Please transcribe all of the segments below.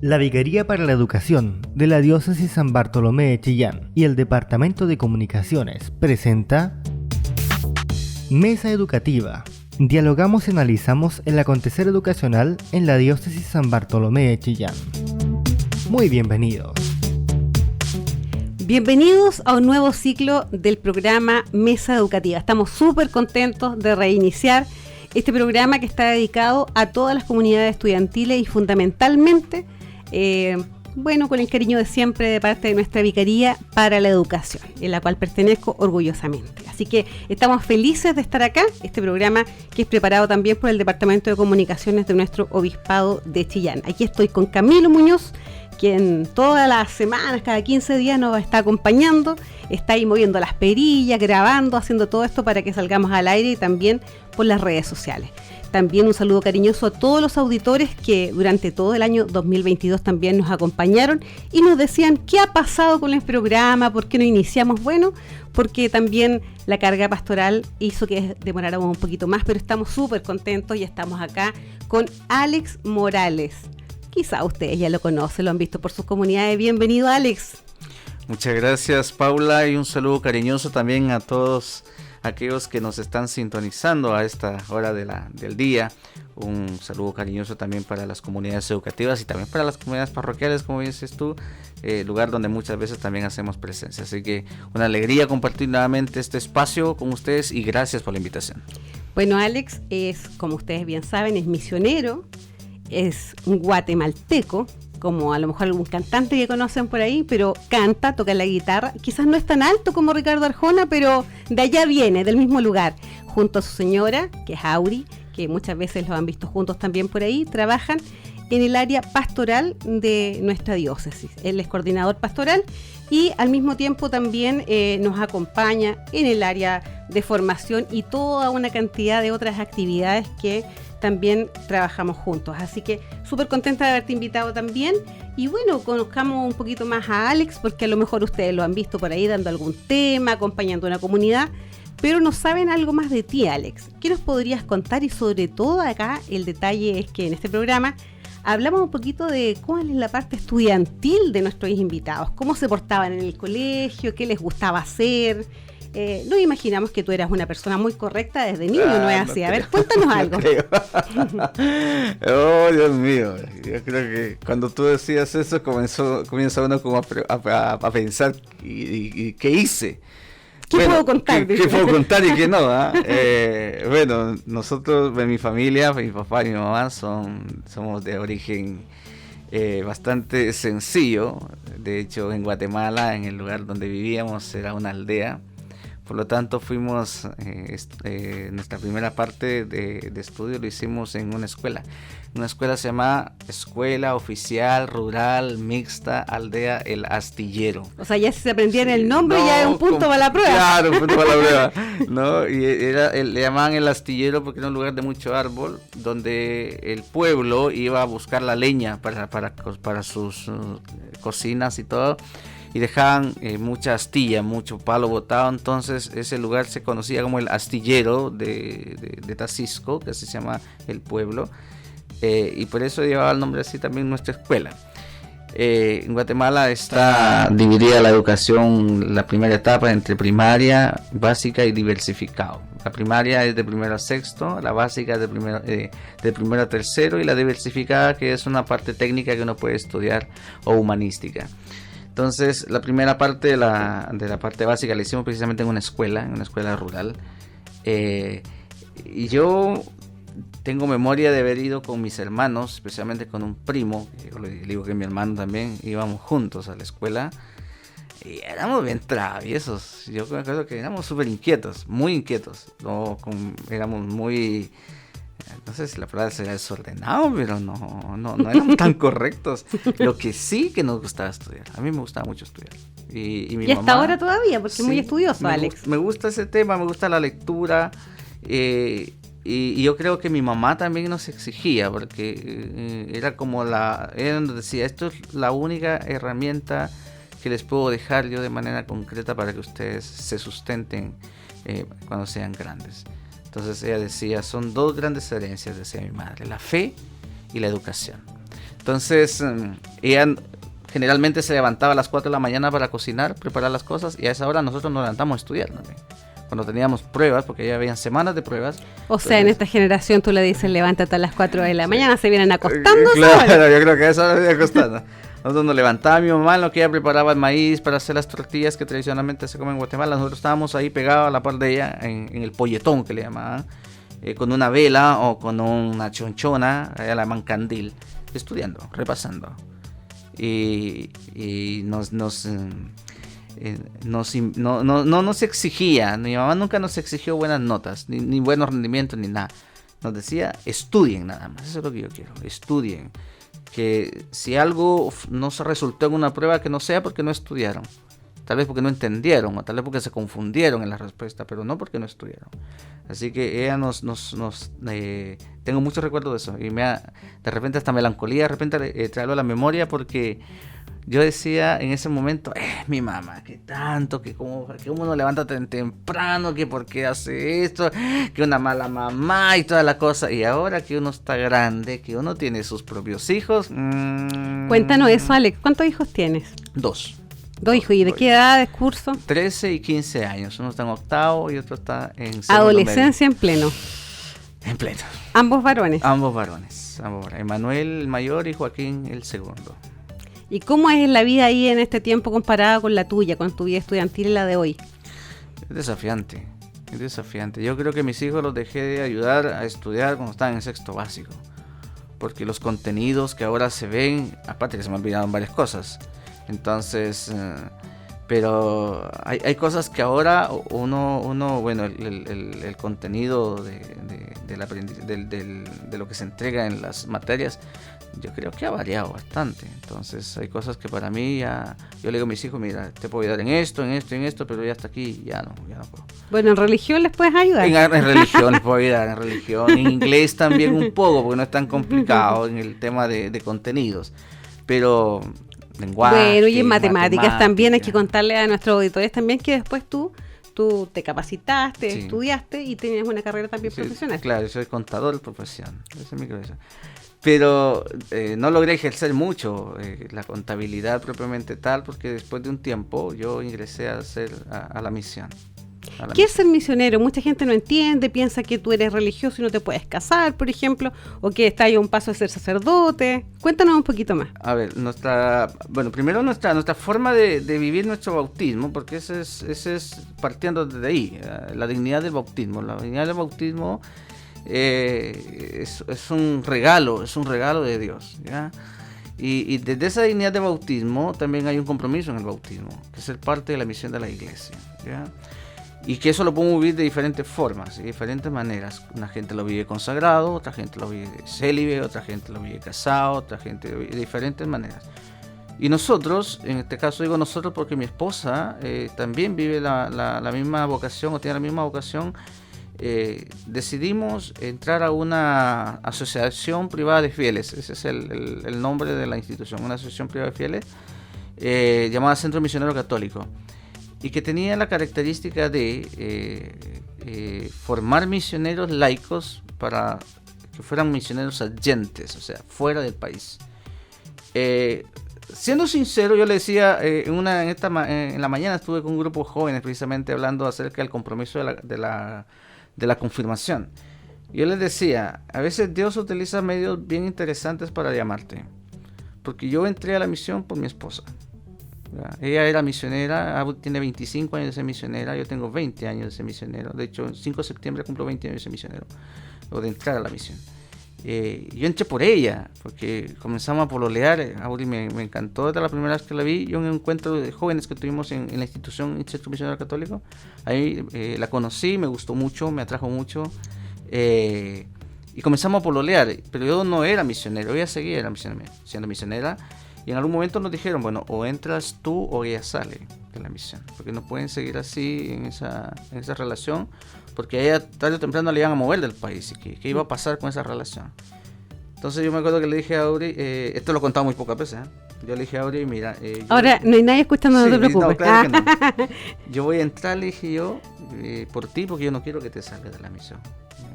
La Vicaría para la Educación de la Diócesis San Bartolomé de Chillán y el Departamento de Comunicaciones presenta Mesa Educativa. Dialogamos y analizamos el acontecer educacional en la Diócesis San Bartolomé de Chillán. Muy bienvenidos. Bienvenidos a un nuevo ciclo del programa Mesa Educativa. Estamos súper contentos de reiniciar este programa que está dedicado a todas las comunidades estudiantiles y fundamentalmente, con el cariño de siempre de parte de nuestra Vicaría para la Educación, en la cual pertenezco orgullosamente. Así que estamos felices de estar acá, este programa que es preparado también por el Departamento de Comunicaciones de nuestro Obispado de Chillán. Aquí estoy con Camilo Muñoz, quien todas las semanas, cada 15 días nos está acompañando, está ahí moviendo las perillas, grabando, haciendo todo esto para que salgamos al aire y también por las redes sociales. También un saludo cariñoso a todos los auditores que durante todo el año 2022 también nos acompañaron y nos decían qué ha pasado con el programa, por qué no iniciamos. Bueno, porque también la carga pastoral hizo que demoráramos un poquito más, pero estamos súper contentos y estamos acá con Alex Morales. Quizá ustedes ya lo conocen, lo han visto por sus comunidades. Bienvenido, Alex. Muchas gracias, Paula, y un saludo cariñoso también a todos aquellos que nos están sintonizando a esta hora del día. Un saludo cariñoso también para las comunidades educativas y también para las comunidades parroquiales, como dices tú, lugar donde muchas veces también hacemos presencia. Así que una alegría compartir nuevamente este espacio con ustedes y gracias por la invitación. Bueno, Alex es, como ustedes bien saben, es misionero, es un guatemalteco, como a lo mejor algún cantante que conocen por ahí, pero canta, toca la guitarra, quizás no es tan alto como Ricardo Arjona, pero de allá viene, del mismo lugar, junto a su señora, que es Auri, que muchas veces los han visto juntos también por ahí, trabajan en el área pastoral de nuestra diócesis. Él es coordinador pastoral y al mismo tiempo también nos acompaña en el área de formación y toda una cantidad de otras actividades que también trabajamos juntos. Así que súper contenta de haberte invitado también. Y bueno, conozcamos un poquito más a Alex, porque a lo mejor ustedes lo han visto por ahí dando algún tema, acompañando a una comunidad, pero no saben algo más de ti, Alex. ¿Qué nos podrías contar? Y sobre todo acá el detalle es que en este programa hablamos un poquito de cuál es la parte estudiantil de nuestros invitados, cómo se portaban en el colegio, qué les gustaba hacer. No imaginamos que tú eras una persona muy correcta desde niño, ¿no es así? A ver, cuéntanos algo. Oh, Dios mío, yo creo que cuando tú decías eso comienza uno como a pensar ¿y qué hice? ¿Qué puedo contar? ¿Qué puedo contar y qué no? Bueno, nosotros, mi familia, mi papá y mi mamá somos de origen bastante sencillo. De hecho, en Guatemala, en el lugar donde vivíamos, era una aldea. Por lo tanto, fuimos, nuestra primera parte de estudio lo hicimos en una escuela. Una escuela se llama Escuela Oficial Rural Mixta Aldea El Astillero. O sea, ya si se aprendían el nombre, ya es un punto para la prueba. Claro, un punto para la prueba. ¿No? Y le llamaban El Astillero porque era un lugar de mucho árbol, donde el pueblo iba a buscar la leña para sus cocinas y todo. Y dejaban mucha astilla, mucho palo botado. Entonces ese lugar se conocía como el astillero de Tacisco, que así se llama el pueblo, y por eso llevaba el nombre así también nuestra escuela. En Guatemala está dividida la educación, la primera etapa, entre primaria, básica y diversificado. La primaria es de primero a sexto, la básica es de primero a tercero, y la diversificada, que es una parte técnica que uno puede estudiar, o humanística. Entonces, la primera parte de la parte básica la hicimos precisamente en una escuela rural. Y yo tengo memoria de haber ido con mis hermanos, especialmente con un primo, yo le digo que mi hermano también, íbamos juntos a la escuela. Y éramos bien traviesos. Yo me acuerdo que éramos súper inquietos, muy inquietos. Éramos muy... No sé si la palabra sería desordenado, pero no eran tan correctos. Lo que sí que nos gustaba estudiar. A mí me gustaba mucho estudiar. Y hasta mamá, ahora todavía, porque sí, es muy estudioso, Alex. Me gusta ese tema, me gusta la lectura. Y yo creo que mi mamá también nos exigía, porque era como donde decía, esto es la única herramienta que les puedo dejar yo de manera concreta para que ustedes se sustenten cuando sean grandes. Entonces ella decía, son dos grandes herencias, decía mi madre, la fe y la educación. Entonces, ella generalmente se levantaba a las 4 de la mañana para cocinar, preparar las cosas, y a esa hora nosotros nos levantamos a estudiar también. Cuando teníamos pruebas, porque ya habían semanas de pruebas. O sea, en esta generación tú le dices, levántate a las 4 de la mañana, se vienen acostando. Claro, yo creo que a esa hora se vienen acostando. Nosotros nos levantaba mi mamá en lo que ella preparaba el maíz para hacer las tortillas que tradicionalmente se comen en Guatemala. Nosotros estábamos ahí pegados a la par de ella, en el polletón que le llamaban, con una vela o con una chonchona, allá la llaman candil, estudiando, repasando. Y no nos exigía, mi mamá nunca nos exigió buenas notas, ni buenos rendimientos, ni nada. Nos decía, estudien nada más, eso es lo que yo quiero, estudien. Que si algo no se resultó en una prueba, que no sea porque no estudiaron. Tal vez porque no entendieron, o tal vez porque se confundieron en la respuesta, pero no porque no estudiaron. Así que ella tengo muchos recuerdos de eso, y de repente hasta melancolía, de repente traerlo a la memoria, porque yo decía en ese momento, mi mamá, que tanto, que cómo uno levanta tan temprano, que por qué hace esto, que una mala mamá y toda la cosa. Y ahora que uno está grande, que uno tiene sus propios hijos. Cuéntanos eso, Alex. ¿Cuántos hijos tienes? 2. 2 hijos. ¿Y de qué edad de curso? 13 y 15 años. Uno está en octavo y otro está en segundo adolescencia medio. en pleno. En pleno. Ambos varones. Ambos varones. Emanuel el mayor y Joaquín el segundo. ¿Y cómo es la vida ahí en este tiempo comparada con la tuya, con tu vida estudiantil y la de hoy? Es desafiante. Yo creo que mis hijos los dejé de ayudar a estudiar cuando estaban en sexto básico. Porque los contenidos que ahora se ven, aparte que se me olvidaron varias cosas. Entonces, pero hay cosas que ahora uno bueno, el contenido de lo que se entrega en las materias, yo creo que ha variado bastante. Entonces hay cosas que para mí yo le digo a mis hijos, mira, te puedo ayudar en esto, pero ya hasta aquí ya no puedo. Bueno, en religión les puedes ayudar. En religión les puedo ayudar, en religión, en inglés también un poco, porque no es tan complicado en el tema de contenidos, pero lenguaje, bueno, y en matemáticas también hay que contarle a nuestros auditores también que después tú te capacitaste, sí, estudiaste y tenías una carrera también profesional. Claro, yo soy contador de profesión, esa es mi cabeza. Pero no logré ejercer mucho la contabilidad propiamente tal, porque después de un tiempo yo ingresé a la misión. ¿Qué es ser misionero? Mucha gente no entiende, piensa que tú eres religioso y no te puedes casar, por ejemplo, o que está ahí a un paso de ser sacerdote. Cuéntanos un poquito más. A ver, primero nuestra forma de vivir nuestro bautismo, porque ese es partiendo desde ahí, la dignidad del bautismo. La dignidad del bautismo es un regalo de Dios, ¿ya? Y desde esa dignidad de bautismo también hay un compromiso en el bautismo, que es ser parte de la misión de la iglesia, ¿ya? Y que eso lo podemos vivir de diferentes formas, de diferentes maneras. Una gente lo vive consagrado, otra gente lo vive célibe, otra gente lo vive casado, otra gente lo vive de diferentes maneras. Y nosotros, en este caso digo nosotros porque mi esposa también vive la misma vocación, o tiene la misma vocación. Decidimos entrar a una asociación privada de fieles, ese es el nombre de la institución, una asociación privada de fieles llamada Centro Misionero Católico, y que tenía la característica de formar misioneros laicos para que fueran misioneros adyentes, o sea, fuera del país. Siendo sincero, yo le decía, en la mañana estuve con un grupo de jóvenes precisamente hablando acerca del compromiso de la confirmación. Yo les decía, a veces Dios utiliza medios bien interesantes para llamarte, porque yo entré a la misión por mi esposa. Ella era misionera, tiene 25 años de ser misionera, yo tengo 20 años de ser misionero. De hecho, el 5 de septiembre cumplo 20 años de ser misionero, o de entrar a la misión. Yo entré por ella, porque comenzamos a pololear. Auri me encantó desde la primera vez que la vi. Yo en un encuentro de jóvenes que tuvimos en la institución Centro Misionero Católico, ahí la conocí, me gustó mucho, me atrajo mucho, y comenzamos a pololear. Pero yo no era misionero, ella seguía siendo misionera. Y en algún momento nos dijeron, bueno, o entras tú o ella sale de la misión, porque no pueden seguir así en esa relación, porque a ella tarde o temprano le iban a mover del país. ¿Y qué iba a pasar con esa relación? Entonces yo me acuerdo que le dije a Auri, esto lo he contado muy pocas veces, yo le dije a Auri, mira... ahora no hay nadie escuchando, sí, no te preocupes. No, claro que no. Yo voy a entrar, le dije yo, por ti, porque yo no quiero que te salgas de la misión.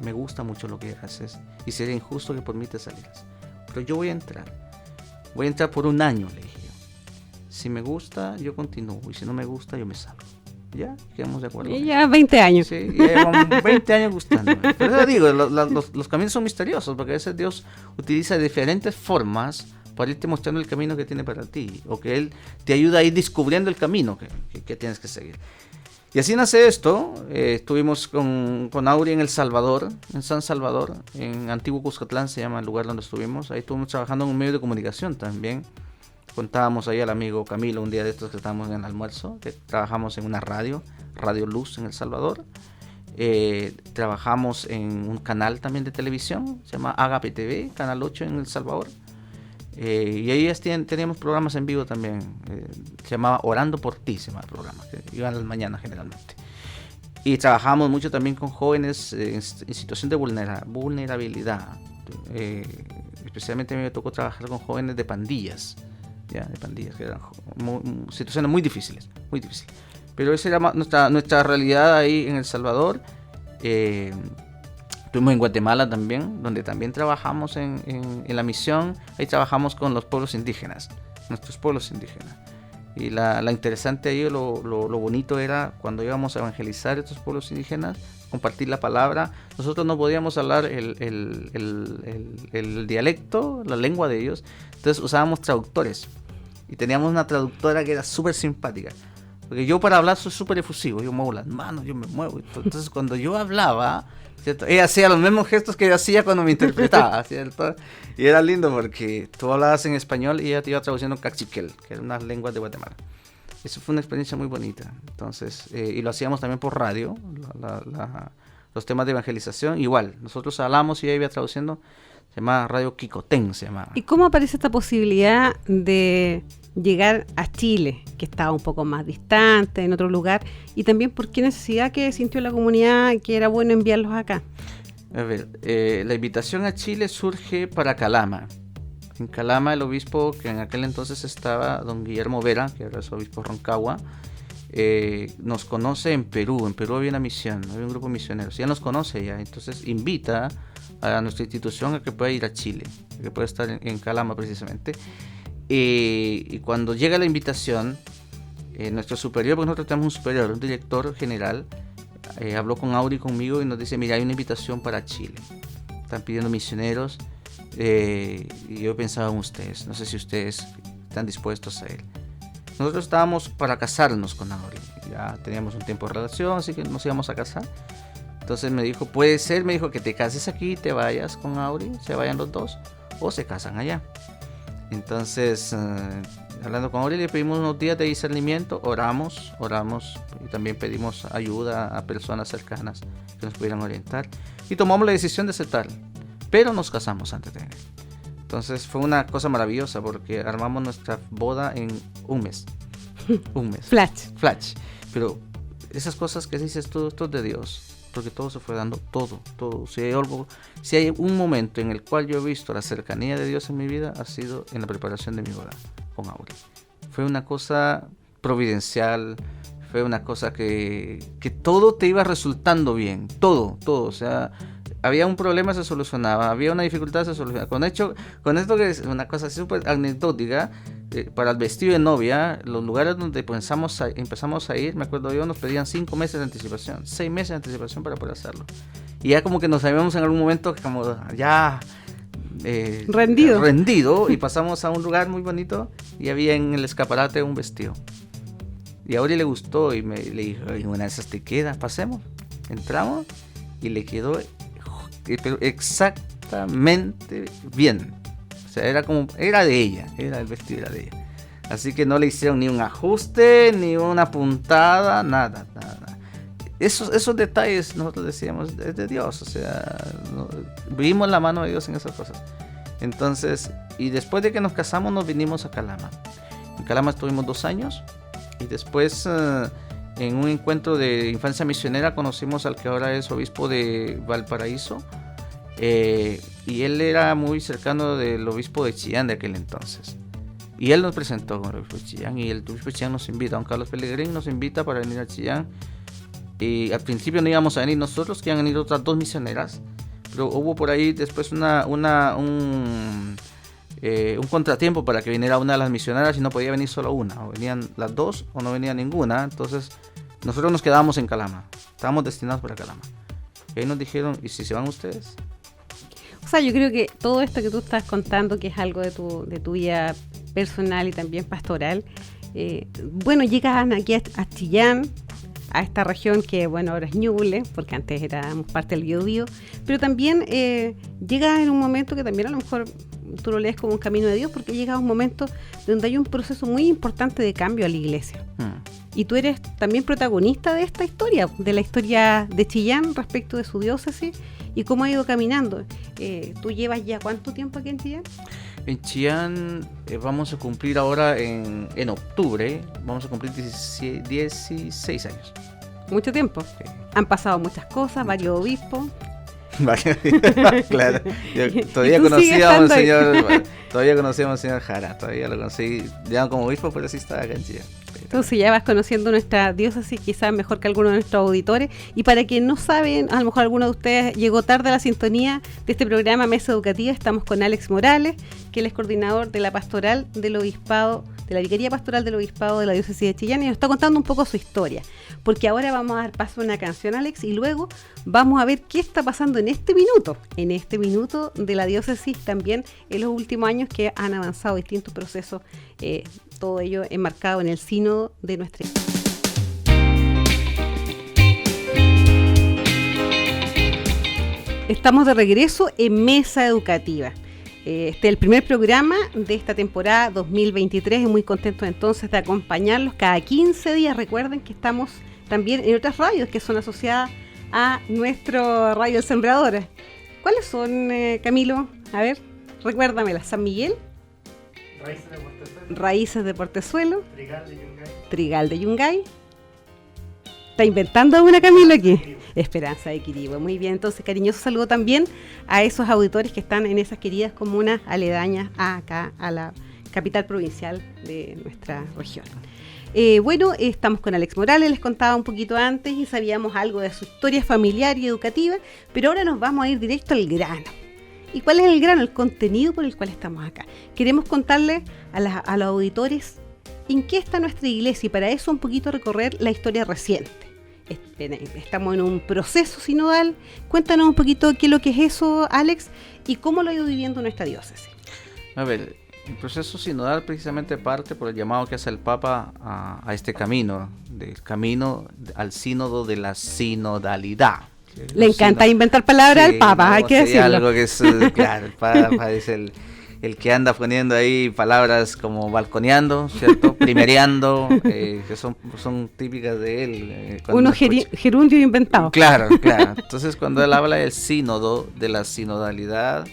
Me gusta mucho lo que haces y sería injusto que por mí te salieras. Pero yo voy a entrar. voy a entrar por 1 año, le dije yo. Si me gusta, yo continúo, y si no me gusta, yo me salgo. ¿Ya? Quedamos de acuerdo. Y ya 20 años. Sí, ya llevamos 20 años gustándome. Por eso digo, los caminos son misteriosos, porque a veces Dios utiliza diferentes formas para irte mostrando el camino que tiene para ti, o que Él te ayuda a ir descubriendo el camino que tienes que seguir. Y así nace esto. Estuvimos con Auri en El Salvador, en San Salvador, en Antiguo Cuscatlán se llama el lugar donde estuvimos. Ahí estuvimos trabajando en un medio de comunicación también. Contábamos ahí al amigo Camilo un día de estos que estábamos en el almuerzo, que trabajamos en una Radio Luz en El Salvador. Trabajamos en un canal también de televisión, se llama Agape TV, Canal 8 en El Salvador. Y ahí teníamos programas en vivo también, se llamaba Orando por Ti, se llama el programa, que iban a las mañanas generalmente. Y trabajamos mucho también con jóvenes en situación de vulnerabilidad. Especialmente a mí me tocó trabajar con jóvenes de pandillas, que eran situaciones muy difíciles. Pero esa era nuestra realidad ahí en El Salvador. Estuvimos en Guatemala también, donde también trabajamos en la misión. Ahí trabajamos con los pueblos indígenas, nuestros pueblos indígenas. Y la interesante ahí, lo bonito era cuando íbamos a evangelizar a estos pueblos indígenas, compartir la palabra. Nosotros no podíamos hablar el dialecto, la lengua de ellos, entonces usábamos traductores. Y teníamos una traductora que era súper simpática. Porque yo para hablar soy súper efusivo, yo muevo las manos, yo me muevo. Entonces cuando yo hablaba, ¿cierto?, ella hacía los mismos gestos que yo hacía cuando me interpretaba, ¿cierto? Y era lindo porque tú hablabas en español y ella te iba traduciendo cachiquel, que eran unas lenguas de Guatemala. Eso fue una experiencia muy bonita. Entonces, y lo hacíamos también por radio, los temas de evangelización. Igual, nosotros hablamos y ella iba traduciendo, se llama Radio Kikotén, se llama. ¿Y cómo aparece esta posibilidad de llegar a Chile, que estaba un poco más distante, en otro lugar? Y también, ¿por qué necesidad que sintió la comunidad que era bueno enviarlos acá? A ver, la invitación a Chile surge para Calama. En Calama, el obispo que en aquel entonces estaba, don Guillermo Vera, que era el obispo Roncagua, nos conoce en Perú. En Perú había una misión, había un grupo de misioneros. Ya nos conoce ya, entonces invita a nuestra institución a que pueda ir a Chile, a que pueda estar en Calama precisamente. Y cuando llega la invitación, nuestro superior, porque nosotros tenemos un superior, un director general, habló con Auri y conmigo y nos dice: mira, hay una invitación para Chile, están pidiendo misioneros, y yo pensaba en ustedes, no sé si ustedes están dispuestos a ir. Nosotros estábamos para casarnos con Auri, ya teníamos un tiempo de relación, así que nos íbamos a casar. Entonces me dijo: puede ser, me dijo, que te cases aquí y te vayas con Auri, se vayan los dos, o se casan allá. Entonces, hablando con Auri, le pedimos unos días de discernimiento, oramos, y también pedimos ayuda a personas cercanas que nos pudieran orientar, y tomamos la decisión de aceptar, pero nos casamos antes de él. Entonces fue una cosa maravillosa porque armamos nuestra boda en un mes. Flash. Pero esas cosas que dices tú, esto es de Dios, porque todo se fue dando, todo. Si hay un momento en el cual yo he visto la cercanía de Dios en mi vida, ha sido en la preparación de mi boda con Auri. Fue una cosa providencial, fue una cosa que todo te iba resultando bien, todo, o sea, había un problema, se solucionaba, había una dificultad, se solucionaba. Con esto que es una cosa súper anecdótica, para el vestido de novia, los lugares donde empezamos a ir, me acuerdo yo, nos pedían 5 meses de anticipación, 6 meses de anticipación para poder hacerlo. Y ya como que nos sabíamos en algún momento como ya rendido, y pasamos a un lugar muy bonito y había en el escaparate un vestido. Y a Auri le gustó y le dijo: una de esas te queda, pasemos. Entramos y le quedó pero exactamente bien. O sea, era de ella, el vestido era de ella. Así que no le hicieron ni un ajuste, ni una puntada, nada. Esos detalles nosotros decíamos, es de Dios, o sea, vimos la mano de Dios en esas cosas. Entonces, y después de que nos casamos, nos vinimos a Calama. En Calama estuvimos 2 años, y después en un encuentro de infancia misionera conocimos al que ahora es obispo de Valparaíso, y él era muy cercano del obispo de Chillán de aquel entonces, y él nos presentó con el obispo de Chillán, y el obispo de Chillán nos invita, don Carlos Pellegrín nos invita para venir a Chillán. Y al principio no íbamos a venir nosotros, que iban a venir otras 2 misioneras, pero hubo por ahí después un contratiempo para que viniera una de las misioneras y no podía venir solo una, o venían las dos o no venía ninguna. Entonces nosotros nos quedábamos en Calama, estábamos destinados para Calama. Y ahí nos dijeron, ¿y si se van ustedes? O sea, yo creo que todo esto que tú estás contando, que es algo de tu vida personal y también pastoral, bueno, llegan aquí a Chillán, a esta región que, bueno, ahora es Ñuble, porque antes éramos parte del Biobío, pero también llega en un momento que también a lo mejor tú lo lees como un camino de Dios, porque llega un momento donde hay un proceso muy importante de cambio a la iglesia. Y tú eres también protagonista de esta historia, de la historia de Chillán respecto de su diócesis y cómo ha ido caminando. ¿Tú llevas ya cuánto tiempo aquí en Chillán? En Chillán vamos a cumplir ahora en octubre, vamos a cumplir 16 años. Mucho tiempo. Sí. Han pasado muchas cosas, varios obispos. Claro, todavía conocíamos al señor Jara, todavía lo conocí ya como obispo, pero sí estaba acá en Chillán. Entonces ya vas conociendo nuestra diócesis quizás mejor que algunos de nuestros auditores. Y para quien no saben, a lo mejor alguno de ustedes llegó tarde a la sintonía de este programa Mesa Educativa, estamos con Alex Morales, que él es coordinador de la pastoral del obispado, de la vicaría pastoral del obispado de la diócesis de Chillán, y nos está contando un poco su historia. Porque ahora vamos a dar paso a una canción, Alex, y luego vamos a ver qué está pasando en este minuto de la diócesis, también en los últimos años que han avanzado distintos procesos, todo ello enmarcado en el sínodo de nuestra iglesia. Estamos de regreso en Mesa Educativa. Este es el primer programa de esta temporada 2023 y muy contentos entonces de acompañarlos cada 15 días. Recuerden que estamos también en otras radios que son asociadas a nuestro Radio El Sembrador. ¿Cuáles son, Camilo? A ver, recuérdamelas. San Miguel. Raíces de Portezuelo. Trigal de Yungay. ¿Está inventando una, Camilo, aquí? Esperanza de Quirihue. Muy bien, entonces cariñoso saludo también a esos auditores que están en esas queridas comunas aledañas acá a la capital provincial de nuestra región. Bueno, estamos con Alex Morales, les contaba un poquito antes y sabíamos algo de su historia familiar y educativa, pero ahora nos vamos a ir directo al grano. ¿Y cuál es el grano? El contenido por el cual estamos acá. Queremos contarle a los auditores en qué está nuestra iglesia y para eso un poquito recorrer la historia reciente. Estamos en un proceso sinodal. Cuéntanos un poquito qué es lo que es eso, Alex, y cómo lo ha ido viviendo nuestra diócesis. A ver, el proceso sinodal precisamente parte por el llamado que hace el Papa a este camino, del camino al sínodo de la sinodalidad. Le encanta inventar palabras al Papa, no, hay que decirlo. Algo que es, claro, el Papa es el que anda poniendo ahí palabras como balconeando, ¿cierto? Primereando, que son típicas de él. Unos gerundios inventados. Claro. Entonces, cuando él habla del sínodo, de la sinodalidad,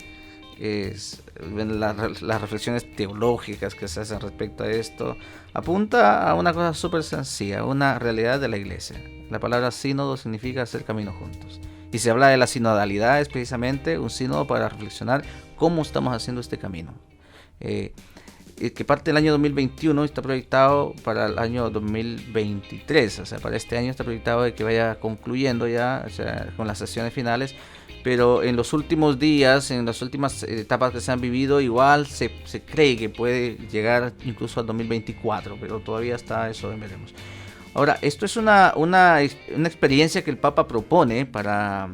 las reflexiones teológicas que se hacen respecto a esto, apunta a una cosa súper sencilla, una realidad de la iglesia. La palabra sínodo significa hacer camino juntos. Y se habla de la sinodalidad, es precisamente un sínodo para reflexionar cómo estamos haciendo este camino. Que parte del año 2021 está proyectado para el año 2023, o sea, para este año está proyectado de que vaya concluyendo ya, o sea, con las sesiones finales, pero en los últimos días, en las últimas etapas que se han vivido, igual se cree que puede llegar incluso al 2024, pero todavía está eso, veremos. Ahora, esto es una experiencia que el Papa propone para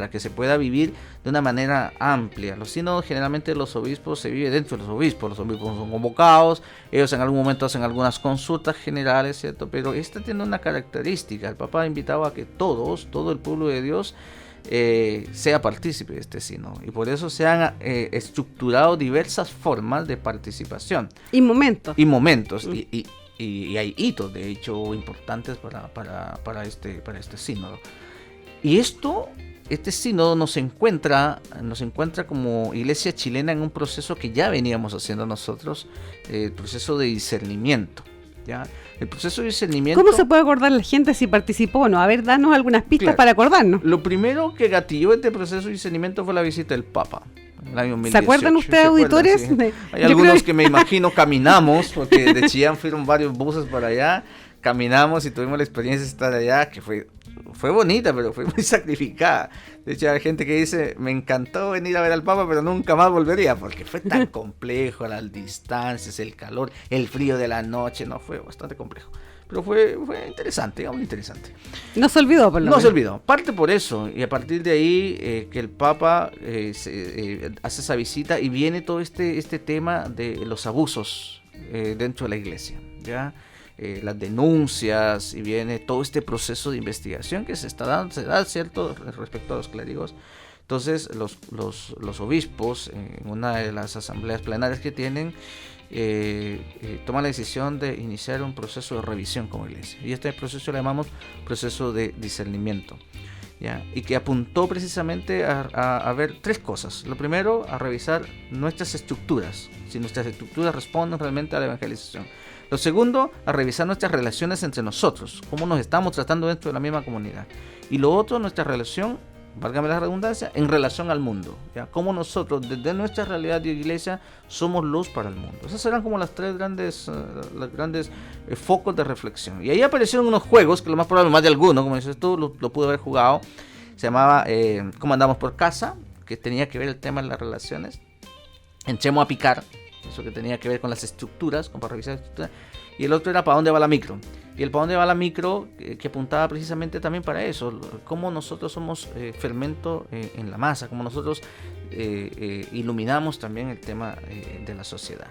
que se pueda vivir de una manera amplia. Los sínodos, generalmente los obispos, se vive dentro de los obispos son convocados, ellos en algún momento hacen algunas consultas generales, ¿cierto? Pero esta tiene una característica, el Papa ha invitado a que todo el pueblo de Dios sea partícipe de este sínodo, y por eso se han estructurado diversas formas de participación. Y momentos. Y hay hitos, de hecho, importantes para este sínodo. Y este sínodo nos encuentra como iglesia chilena en un proceso que ya veníamos haciendo nosotros, el proceso de discernimiento. ¿Ya? El proceso de discernimiento... ¿Cómo se puede acordar la gente si participó o no? A ver, danos algunas pistas para acordarnos. Lo primero que gatilló este proceso de discernimiento fue la visita del Papa. El año 2018. ¿Se acuerdan ustedes, auditores? Sí. Hay algunos que me imagino caminamos, porque de Chillán fueron varios buses para allá, caminamos y tuvimos la experiencia de estar allá, que fue fue bonita, pero fue muy sacrificada. De hecho, hay gente que dice, me encantó venir a ver al Papa, pero nunca más volvería, porque fue tan complejo, las distancias, el calor, el frío de la noche, no, fue bastante complejo. Pero fue interesante, digamos, interesante. No se olvidó, por lo menos. No se olvidó. Parte por eso, y a partir de ahí que el Papa hace esa visita y viene todo este tema de los abusos dentro de la Iglesia, ¿ya? Las denuncias, y viene todo este proceso de investigación que se da, ¿cierto?, respecto a los clérigos. Entonces, los obispos, en una de las asambleas plenarias que tienen, toman la decisión de iniciar un proceso de revisión como iglesia, y este proceso lo llamamos proceso de discernimiento, ¿ya? Y que apuntó precisamente a ver tres cosas. Lo primero, a revisar nuestras estructuras, si nuestras estructuras responden realmente a la evangelización. Lo segundo, a revisar nuestras relaciones entre nosotros, cómo nos estamos tratando dentro de la misma comunidad. Y lo otro, nuestra relación, válgame la redundancia, en relación al mundo, ¿ya? Cómo nosotros, desde nuestra realidad de iglesia, somos luz para el mundo. Esos serán como las tres grandes focos de reflexión. Y ahí aparecieron unos juegos, que lo más probable, más de alguno, como dices tú, lo pude haber jugado. Se llamaba ¿Cómo andamos por casa?, que tenía que ver el tema de las relaciones. Entremos a picar, eso que tenía que ver con las estructuras, para revisar las estructuras. Y el otro era ¿para dónde va la micro? Y el ¿para dónde va la micro? Que apuntaba precisamente también para eso, cómo nosotros somos fermento en la masa, cómo nosotros iluminamos también el tema de la sociedad.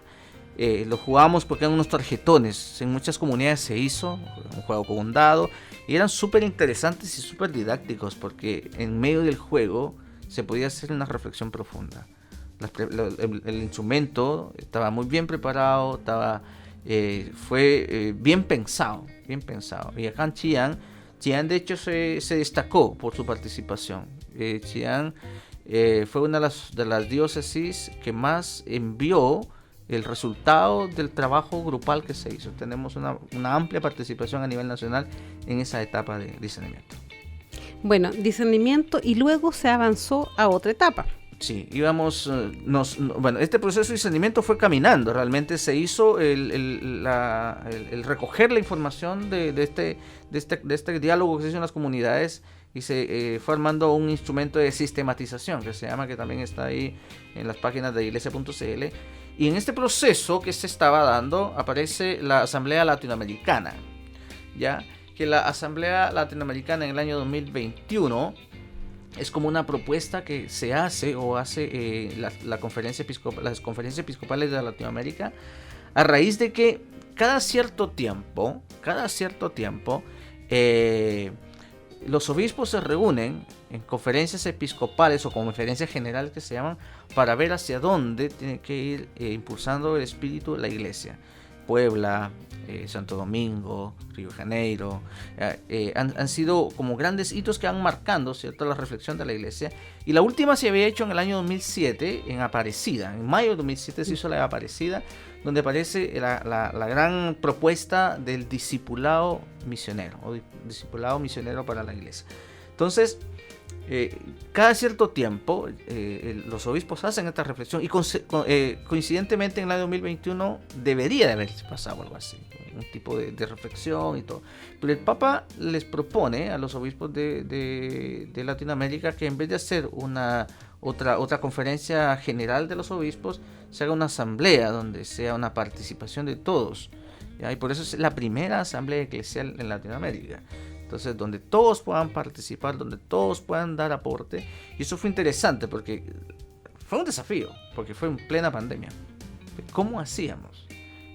Lo jugamos porque eran unos tarjetones, en muchas comunidades se hizo un juego con un dado, y eran súper interesantes y súper didácticos, porque en medio del juego se podía hacer una reflexión profunda. El instrumento estaba muy bien preparado, fue bien pensado. Y acá en Chillán de hecho se destacó por su participación. Chillán fue una de las diócesis que más envió el resultado del trabajo grupal que se hizo. Tenemos una amplia participación a nivel nacional en esa etapa de discernimiento. Bueno, discernimiento, y luego se avanzó a otra etapa. Sí, íbamos, bueno, este proceso de discernimiento fue caminando, realmente se hizo el recoger la información de este diálogo que se hizo en las comunidades, y se fue armando un instrumento de sistematización que se llama, que también está ahí en las páginas de iglesia.cl, y en este proceso que se estaba dando aparece la Asamblea Latinoamericana, ya que la Asamblea Latinoamericana en el año 2021 es como una propuesta que se hace las conferencias episcopales de Latinoamérica, a raíz de que cada cierto tiempo los obispos se reúnen en conferencias episcopales o conferencias generales que se llaman, para ver hacia dónde tiene que ir impulsando el espíritu de la iglesia. Puebla, Santo Domingo, Río de Janeiro, han sido como grandes hitos que van marcando, ¿cierto?, la reflexión de la iglesia. Y la última se había hecho en el año 2007 en Aparecida. En mayo de 2007 se hizo la de Aparecida, donde aparece la gran propuesta del discipulado misionero, o discipulado misionero para la iglesia. Entonces, cada cierto tiempo los obispos hacen esta reflexión, y coincidentemente en el año 2021 debería de haberse pasado algo así, un tipo de reflexión y todo. Pero el Papa les propone a los obispos de Latinoamérica que en vez de hacer otra conferencia general de los obispos, se haga una asamblea donde sea una participación de todos, ¿ya? Y por eso es la primera asamblea eclesial en Latinoamérica. Entonces, donde todos puedan participar, donde todos puedan dar aporte. Y eso fue interesante porque fue un desafío, porque fue en plena pandemia. ¿Cómo hacíamos?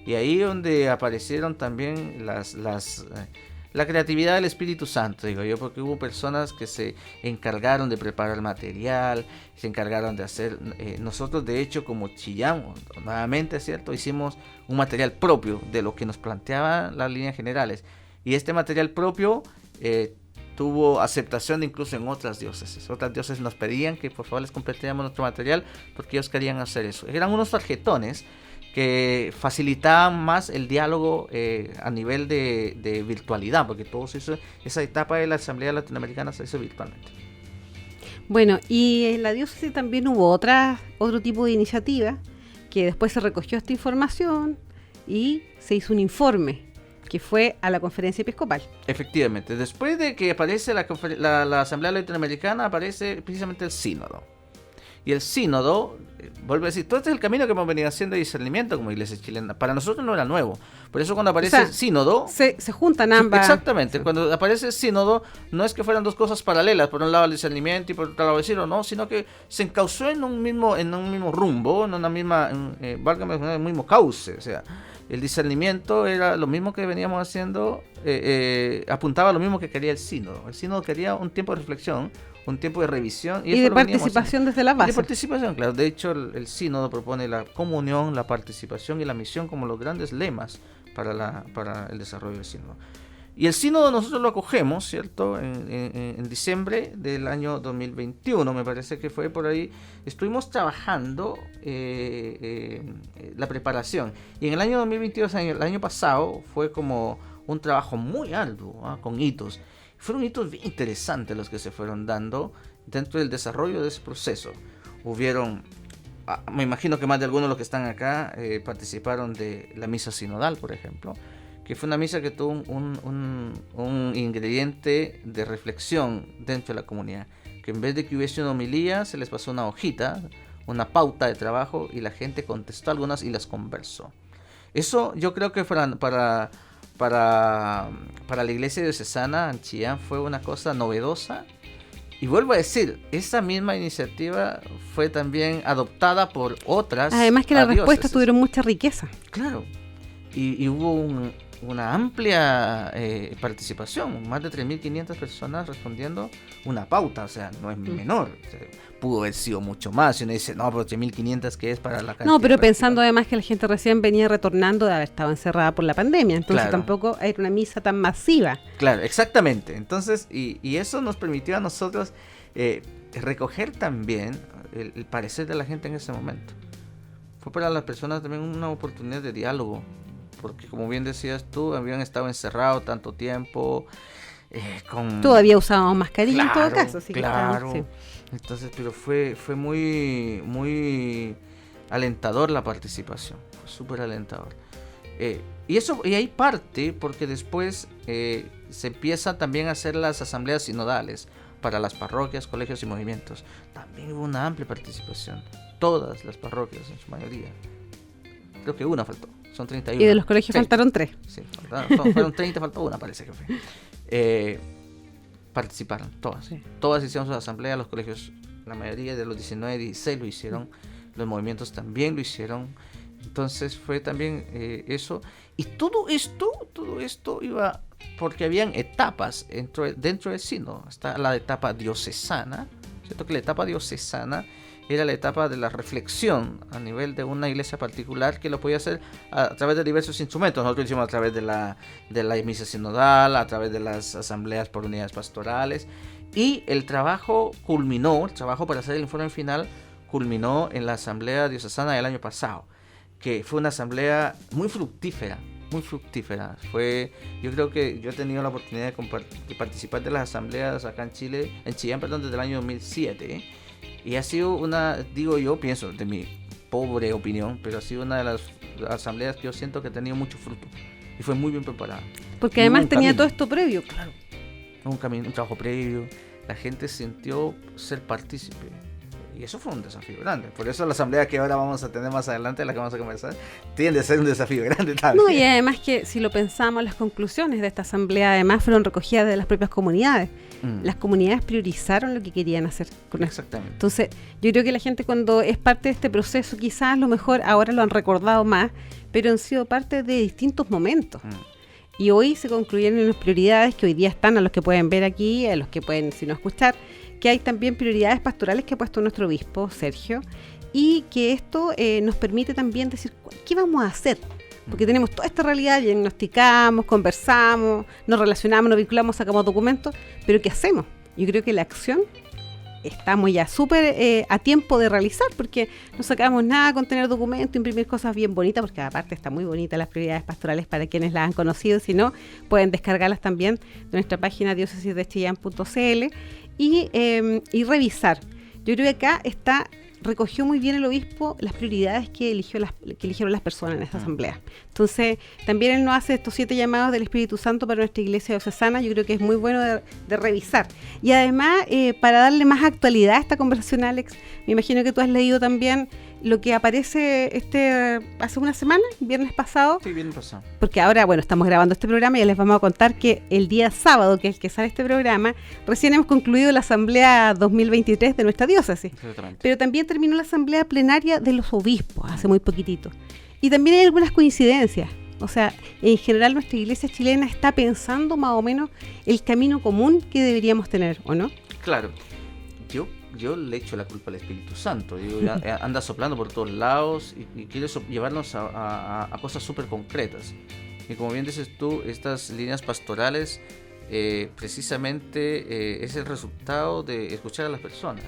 Y ahí donde aparecieron también la creatividad del Espíritu Santo, digo yo, porque hubo personas que se encargaron de preparar el material, se encargaron de hacer, nosotros de hecho como Chillán, nuevamente, ¿cierto?, hicimos un material propio de lo que nos planteaban las líneas generales, y este material propio tuvo aceptación incluso en otras diócesis. Otras diócesis nos pedían que por favor les completáramos nuestro material porque ellos querían hacer eso. Eran unos tarjetones que facilitaban más el diálogo a nivel de virtualidad, porque todo se hizo, esa etapa de la Asamblea Latinoamericana se hizo virtualmente. Bueno, y en la diócesis también hubo otro tipo de iniciativa, que después se recogió esta información y se hizo un informe que fue a la conferencia episcopal. Efectivamente, después de que aparece la Asamblea Latinoamericana, aparece precisamente el sínodo. Y el sínodo, vuelvo a decir, todo este es el camino que hemos venido haciendo de discernimiento como iglesia chilena. Para nosotros no era nuevo. Por eso cuando aparece el sínodo... Se juntan ambas. Exactamente. Sí. Cuando aparece el sínodo, no es que fueran dos cosas paralelas. Por un lado el discernimiento y por otro lado el sínodo, no, sino que se encauzó en un mismo rumbo, en una misma, válgame, en un mismo cauce. O sea, el discernimiento era lo mismo que veníamos haciendo, apuntaba a lo mismo que quería el sínodo. El sínodo quería un tiempo de reflexión, un tiempo de revisión y de participación desde la base. De participación, claro. De hecho, el sínodo propone la comunión, la participación y la misión como los grandes lemas para el desarrollo del sínodo. Y el sínodo nosotros lo acogemos, ¿cierto? En diciembre del año 2021, me parece que fue por ahí. Estuvimos trabajando la preparación. Y en el año 2022, el año pasado, fue como un trabajo muy arduo, con hitos. Fueron hitos bien interesantes los que se fueron dando dentro del desarrollo de ese proceso. Hubieron, me imagino que más de algunos de los que están acá participaron de la misa sinodal, por ejemplo, que fue una misa que tuvo un ingrediente de reflexión dentro de la comunidad, que en vez de que hubiese una homilía, se les pasó una hojita, una pauta de trabajo, y la gente contestó algunas y las conversó. Eso yo creo que para la iglesia diocesana en Chillán fue una cosa novedosa. Y vuelvo a decir, esa misma iniciativa fue también adoptada por otras. Además que las respuestas tuvieron mucha riqueza. Claro. Y hubo una amplia participación, más de 3.500 personas respondiendo una pauta, o sea, no es menor. O sea, pudo haber sido mucho más. Si uno dice, no, pero 3.500 que es para la cantidad. No, pero pensando además que la gente recién venía retornando de haber estado encerrada por la pandemia, entonces tampoco era una misa tan masiva. Claro, exactamente. Entonces, y eso nos permitió a nosotros recoger también el parecer de la gente en ese momento. Fue para las personas también una oportunidad de diálogo, porque como bien decías tú, habían estado encerrados tanto tiempo. Todavía usábamos mascarilla en todo caso. Sí, claro. Sí. Entonces, pero fue muy, muy alentador la participación, fue súper alentador. Y ahí parte porque después se empieza también a hacer las asambleas sinodales para las parroquias, colegios y movimientos. También hubo una amplia participación, todas las parroquias en su mayoría. Creo que una faltó, son 31. Y de los colegios faltaron 3. Sí, fueron 30, faltó una, parece que fue. Participaron todas, ¿sí? Todas hicieron su asamblea, los colegios, la mayoría de los 19, 16 lo hicieron, los movimientos también lo hicieron. Entonces fue también eso. Y todo esto iba porque habían etapas dentro del sínodo. Está la etapa diocesana, ¿cierto? Que la etapa diocesana era la etapa de la reflexión a nivel de una iglesia particular, que lo podía hacer a través de diversos instrumentos. Nosotros lo hicimos a través de la misa sinodal, a través de las asambleas por unidades pastorales, y el trabajo para hacer el informe final culminó en la asamblea diocesana del año pasado, que fue una asamblea muy fructífera. Yo creo que yo he tenido la oportunidad de participar de las asambleas acá en Chillán, desde el año 2007, y ha sido pienso de mi pobre opinión, pero ha sido una de las asambleas que yo siento que ha tenido mucho fruto y fue muy bien preparada. Porque además tenía todo esto previo. Claro, un trabajo previo, la gente sintió ser partícipe. Y eso fue un desafío grande. Por eso la asamblea que ahora vamos a tener más adelante, la que vamos a conversar, tiende a ser un desafío grande también. No, y además que si lo pensamos, las conclusiones de esta asamblea además fueron recogidas de las propias comunidades. Las comunidades priorizaron lo que querían hacer con esto. Exactamente. Entonces, yo creo que la gente cuando es parte de este proceso, quizás lo mejor ahora lo han recordado más, pero han sido parte de distintos momentos. Y hoy se concluyeron en las prioridades que hoy día están, a los que pueden ver aquí, a los que pueden, si no, escuchar, que hay también prioridades pastorales que ha puesto nuestro obispo, Sergio, y que esto nos permite también decir, ¿qué vamos a hacer? Porque tenemos toda esta realidad, diagnosticamos, conversamos, nos relacionamos, nos vinculamos, sacamos documentos, pero ¿qué hacemos? Yo creo que la acción estamos ya súper a tiempo de realizar, porque no sacamos nada con tener documentos, imprimir cosas bien bonitas, porque aparte está muy bonita las prioridades pastorales para quienes las han conocido. Si no, pueden descargarlas también de nuestra página diocesisdechillán.cl y revisar. Yo creo que acá está recogió muy bien el obispo las prioridades que eligieron las personas en esta asamblea. Entonces, también él nos hace estos 7 llamados del Espíritu Santo para nuestra iglesia diocesana. Yo creo que es muy bueno de revisar. Y además, para darle más actualidad a esta conversación, Alex, me imagino que tú has leído también lo que aparece hace una semana, viernes pasado. Sí, viernes pasado. Porque ahora, bueno, estamos grabando este programa y ya les vamos a contar que el día sábado, que es el que sale este programa, recién hemos concluido la asamblea 2023 de nuestra diócesis. Exactamente. Pero también terminó la asamblea plenaria de los obispos hace muy poquitito. Y también hay algunas coincidencias. O sea, en general nuestra iglesia chilena está pensando más o menos el camino común que deberíamos tener, ¿o no? Claro. Yo le echo la culpa al Espíritu Santo. Digo, anda soplando por todos lados y quiere llevarnos a cosas súper concretas. Y como bien dices tú, estas líneas pastorales precisamente es el resultado de escuchar a las personas,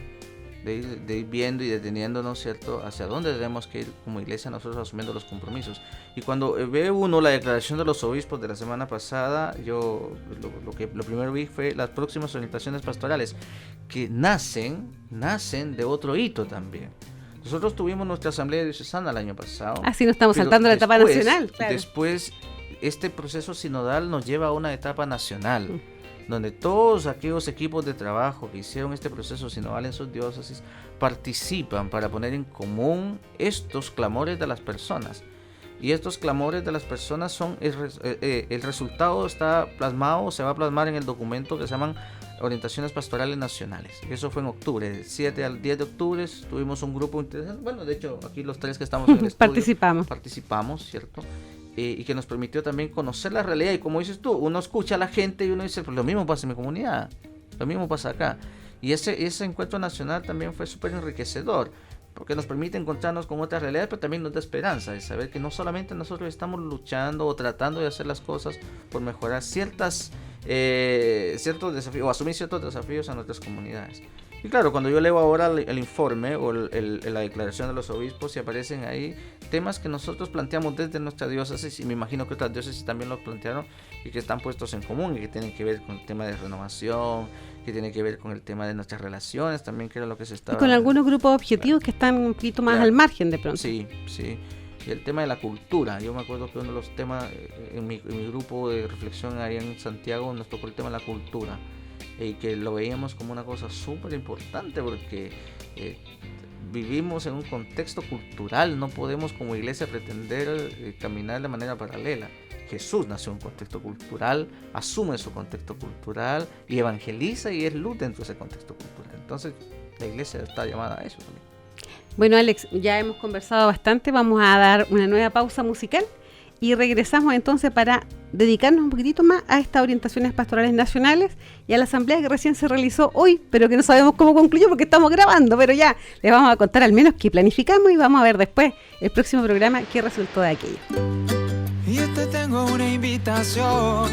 de ir viendo y deteniéndonos, ¿cierto?, hacia dónde debemos que ir como iglesia nosotros asumiendo los compromisos. Y cuando ve uno la declaración de los obispos de la semana pasada, yo lo primero vi fue las próximas orientaciones pastorales, que nacen de otro hito también. Nosotros tuvimos nuestra asamblea diocesana el año pasado. Así nos estamos saltando la etapa nacional. Claro. Después, este proceso sinodal nos lleva a una etapa nacional, donde todos aquellos equipos de trabajo que hicieron este proceso sinodal en sus diócesis participan para poner en común estos clamores de las personas. Y estos clamores de las personas son el resultado está plasmado, se va a plasmar en el documento que se llaman Orientaciones Pastorales Nacionales. Eso fue en octubre, del 7 al 10 de octubre tuvimos un grupo interesante. Bueno, de hecho, aquí los 3 que estamos en el estudio participamos, ¿cierto? Y que nos permitió también conocer la realidad. Y como dices tú, uno escucha a la gente y uno dice, pues lo mismo pasa en mi comunidad, lo mismo pasa acá. Y ese encuentro nacional también fue súper enriquecedor, porque nos permite encontrarnos con otras realidades, pero también nos da esperanza de saber que no solamente nosotros estamos luchando o tratando de hacer las cosas por mejorar ciertos desafíos o asumir ciertos desafíos a nuestras comunidades. Y claro, cuando yo leo ahora el informe o la declaración de los obispos, y aparecen ahí temas que nosotros planteamos desde nuestra diócesis, y me imagino que otras diócesis también los plantearon, y que están puestos en común, y que tienen que ver con el tema de renovación, que tiene que ver con el tema de nuestras relaciones también, que era lo que se estaba... Y con algunos grupos objetivos que están un poquito más al margen de pronto. Sí. Y el tema de la cultura. Yo me acuerdo que uno de los temas en mi grupo de reflexión ahí en Santiago nos tocó el tema de la cultura. Y que lo veíamos como una cosa súper importante porque vivimos en un contexto cultural. No podemos como iglesia pretender caminar de manera paralela. Jesús nació en un contexto cultural, asume su contexto cultural y evangeliza y es luz dentro de ese contexto cultural. Entonces la iglesia está llamada a eso también. Bueno, Alex, ya hemos conversado bastante, vamos a dar una nueva pausa musical y regresamos entonces para dedicarnos un poquitito más a estas orientaciones pastorales nacionales y a la asamblea que recién se realizó hoy, pero que no sabemos cómo concluyó porque estamos grabando, pero ya les vamos a contar al menos qué planificamos y vamos a ver después el próximo programa qué resultó de aquello. Y te tengo una invitación,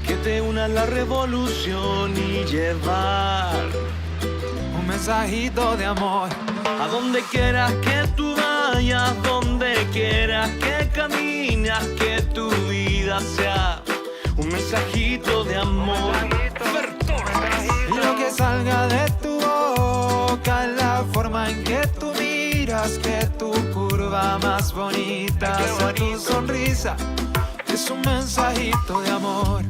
que te una a la revolución y llevar un mensajito de amor a donde quieras que tú vayas, donde quieras que caminas, que tu vida sea un mensajito de amor. Y lo que salga de tu boca, la forma en que tú miras, que tu curva más bonita sea tu sonrisa, es un mensajito de amor.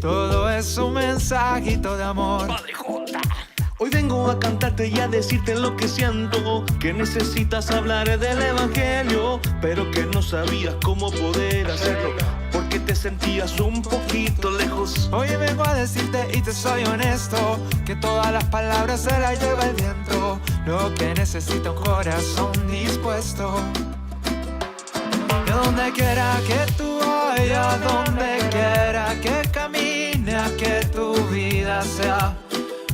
Todo es un mensajito de amor. Hoy vengo a cantarte y a decirte lo que siento, que necesitas hablar del evangelio, pero que no sabías cómo poder hacerlo, porque te sentías un poquito lejos. Hoy vengo a decirte y te soy honesto, que todas las palabras se las lleva el viento, lo que necesita un corazón dispuesto. Y donde quiera que tú vayas, donde quiera que camines, que tu vida sea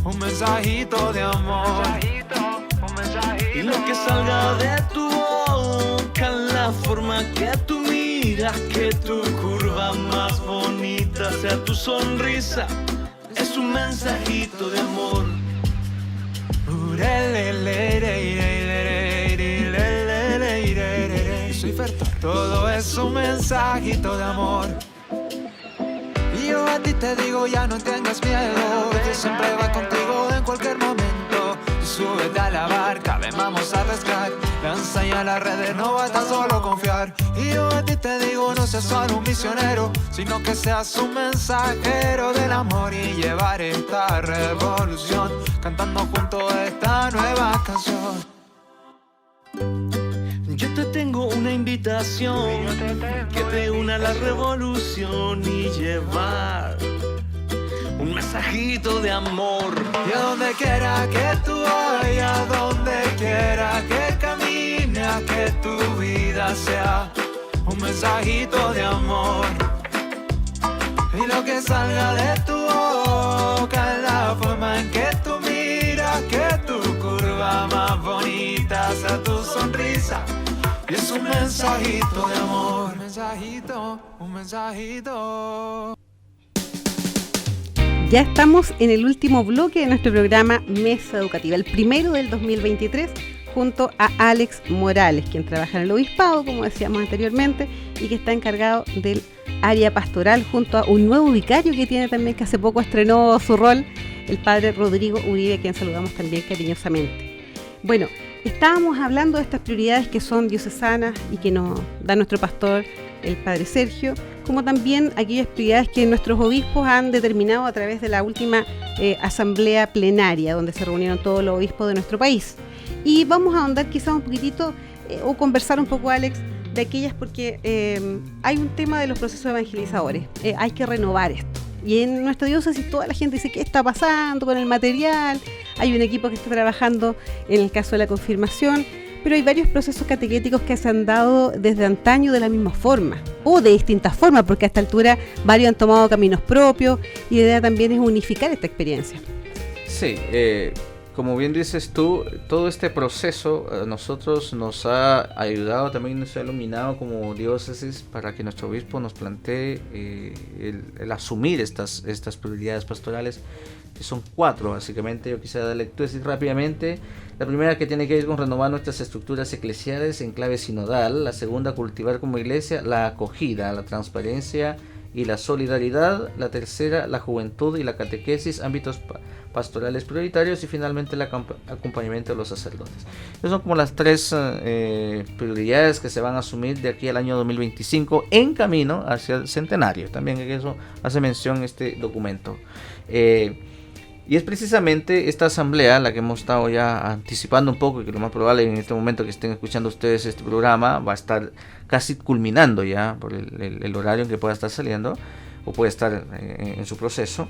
un mensajito de amor. Y lo que salga de tu boca, la forma que tú miras, que tu curva más bonita sea tu sonrisa, es un mensajito de amor. Soy Fertor. Todo es un mensajito de amor. Y yo a ti te digo ya no tengas miedo, que siempre va contigo en cualquier momento. Súbete a la barca, ven vamos a pescar, lanza ya las redes, no basta solo confiar. Y yo a ti te digo no seas solo un misionero, sino que seas un mensajero del amor y llevar esta revolución, cantando juntos esta nueva canción. Yo te tengo una invitación, que te una a la revolución y llevar un mensajito de amor. Y a donde quiera que tú vayas, donde quiera que camine, a que tu vida sea un mensajito de amor. Y lo que salga de tu boca, la forma en que tú miras, que tu curva más bonita sea tu sonrisa. Y es un mensajito de amor, un mensajito, un mensajito. Ya estamos en el último bloque de nuestro programa Mesa Educativa, el primero del 2023, junto a Alex Morales, quien trabaja en el obispado, como decíamos anteriormente, y que está encargado del área pastoral, junto a un nuevo vicario que tiene también, que hace poco estrenó su rol, el padre Rodrigo Uribe, a quien saludamos también cariñosamente. Bueno, estábamos hablando de estas prioridades que son diocesanas y que nos da nuestro pastor, el padre Sergio, como también aquellas prioridades que nuestros obispos han determinado a través de la última asamblea plenaria, donde se reunieron todos los obispos de nuestro país. Y vamos a ahondar quizás un poquitito, o conversar un poco, Alex, de aquellas, porque hay un tema de los procesos evangelizadores, hay que renovar esto. Y en nuestra diócesis toda la gente dice, ¿qué está pasando con el material? Hay un equipo que está trabajando en el caso de la confirmación, pero hay varios procesos catequéticos que se han dado desde antaño de la misma forma, o de distintas formas, porque a esta altura varios han tomado caminos propios, y la idea también es unificar esta experiencia. Sí, como bien dices tú, todo este proceso a nosotros nos ha ayudado, también nos ha iluminado como diócesis para que nuestro obispo nos plantee el asumir estas prioridades pastorales, que son 4 básicamente. Yo quisiera dar lectura rápidamente. La primera, que tiene que ver con renovar nuestras estructuras eclesiales en clave sinodal. La segunda, cultivar como iglesia la acogida, la transparencia y la solidaridad. La tercera, la juventud y la catequesis, ámbitos pastorales prioritarios. Y finalmente, el acompañamiento de los sacerdotes. Esas son como las 3 prioridades que se van a asumir de aquí al año 2025 en camino hacia el centenario. También eso hace mención este documento. Y es precisamente esta asamblea la que hemos estado ya anticipando un poco, y que lo más probable en este momento que estén escuchando ustedes este programa va a estar casi culminando ya por el horario en que pueda estar saliendo o puede estar en su proceso.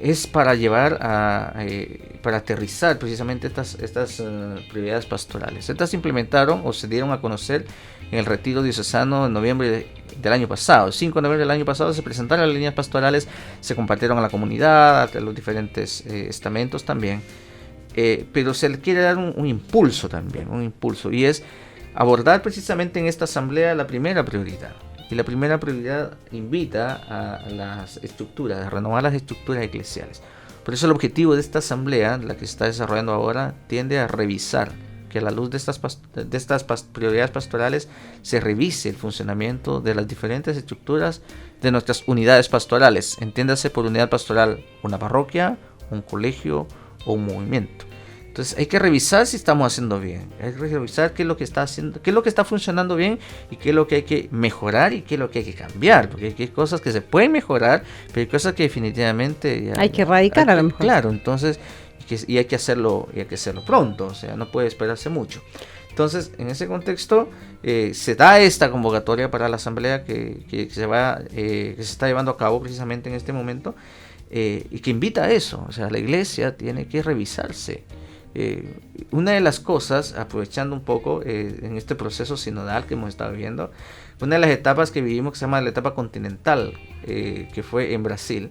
Es para llevar para aterrizar precisamente estas prioridades pastorales. Estas se implementaron o se dieron a conocer en el retiro diocesano en noviembre del año pasado. El 5 de noviembre del año pasado se presentaron las líneas pastorales, se compartieron a la comunidad, a los diferentes estamentos también, pero se le quiere dar un impulso también, y es abordar precisamente en esta asamblea la primera prioridad. Y la primera prioridad invita a las estructuras, a renovar las estructuras eclesiales. Por eso el objetivo de esta asamblea, la que se está desarrollando ahora, tiende a revisar, que a la luz de estas prioridades pastorales se revise el funcionamiento de las diferentes estructuras de nuestras unidades pastorales. Entiéndase por unidad pastoral una parroquia, un colegio o un movimiento. Entonces hay que revisar si estamos haciendo bien, hay que revisar qué es lo que está haciendo, qué es lo que está funcionando bien y qué es lo que hay que mejorar y qué es lo que hay que cambiar, porque hay cosas que se pueden mejorar, pero hay cosas que definitivamente hay que erradicar a lo mejor. Claro, entonces y hay que hacerlo pronto, o sea, no puede esperarse mucho. Entonces, en ese contexto se da esta convocatoria para la asamblea que se está llevando a cabo precisamente en este momento, y que invita a eso. O sea, la iglesia tiene que revisarse. Una de las cosas, aprovechando un poco en este proceso sinodal que hemos estado viendo, una de las etapas que vivimos, que se llama la etapa continental, que fue en Brasil,